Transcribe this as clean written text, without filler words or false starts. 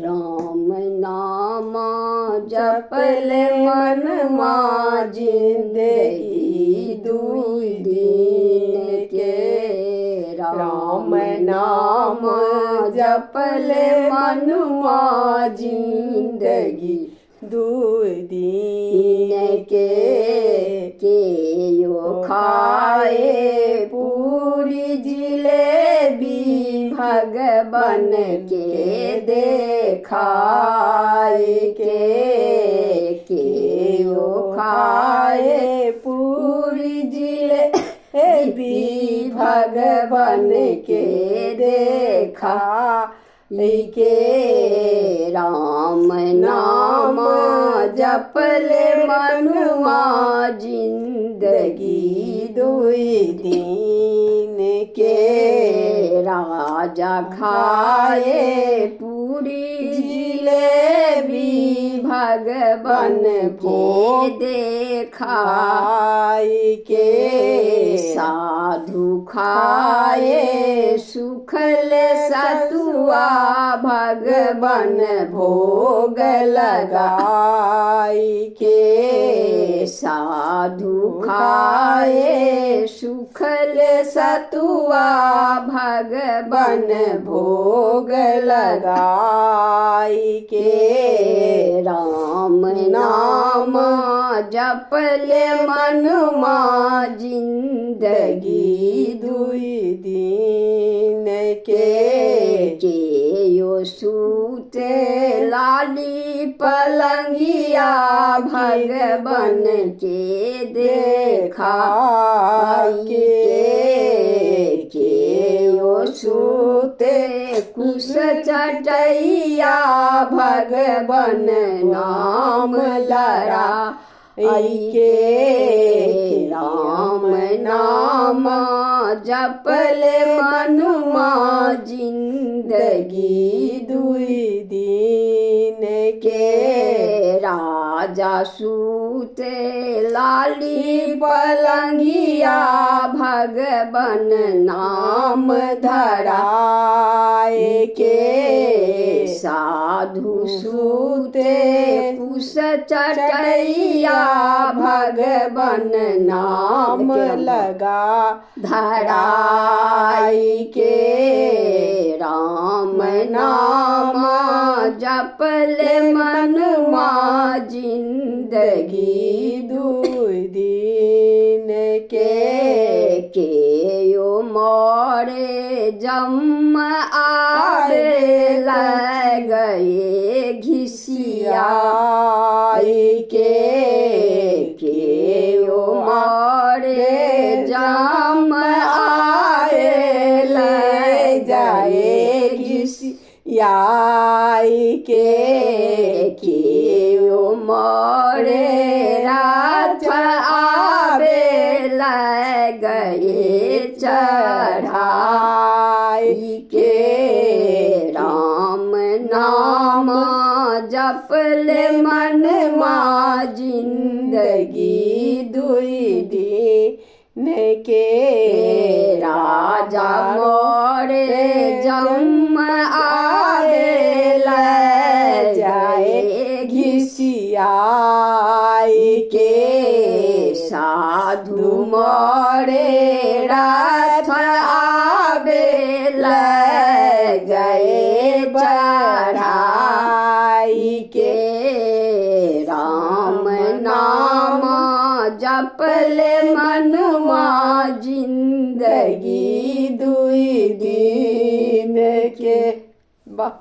राम नाम जपले मन माँ जिंदगी दुई दिन के। राम नाम जपले मन माँ जिंदगी दुई दिन के यो खाए पूरी जिलेबी भगवन के देखाए के यो खाए पूरी जिलेबी भगवन के देखा के। राम नाम जपले मनुआ जिंदगी दुई दिन के। राजा खाए पूरी जिलेबी भगवन भो देखाए के। साधु खाए सुखल सतुआ भगवन भोग लगाई के। साधु खाए सुखल सतुआ भगवन भोग लगाई के। राम नाम जपले मन माँ जिंदगी दुई दिन के यो सूते लाली पलंगिया भगवन के देखा के यो सूते कुश चटैया भगवन नाम लड़ा के। राम नाम जपले मनुआ जिंदगी दुई दिन के। राजा सूते लाली पलंगिया भगवन नाम धराए के। साधु सूते कुश चटैया भगवन नाम लगा धराई के। राम नाम जपले मन माँ जिंदगी दुई दिन के यो मोरे जम आवे गए घिसिया के यो मोरे जम आए ले जाए घिसिया के यो मोरे रात आवे ले गए चढ़ाई के। राम नाम जपले मन माँ जिंदगी दुई दिन के। राजा मोरे जम आवे ले जाए घिसिया के। साधु मोरे रात आवे ले गए चढ़ाई के। राम नाम जपले मन माँ जिंदगी दुई दिन के। वाह।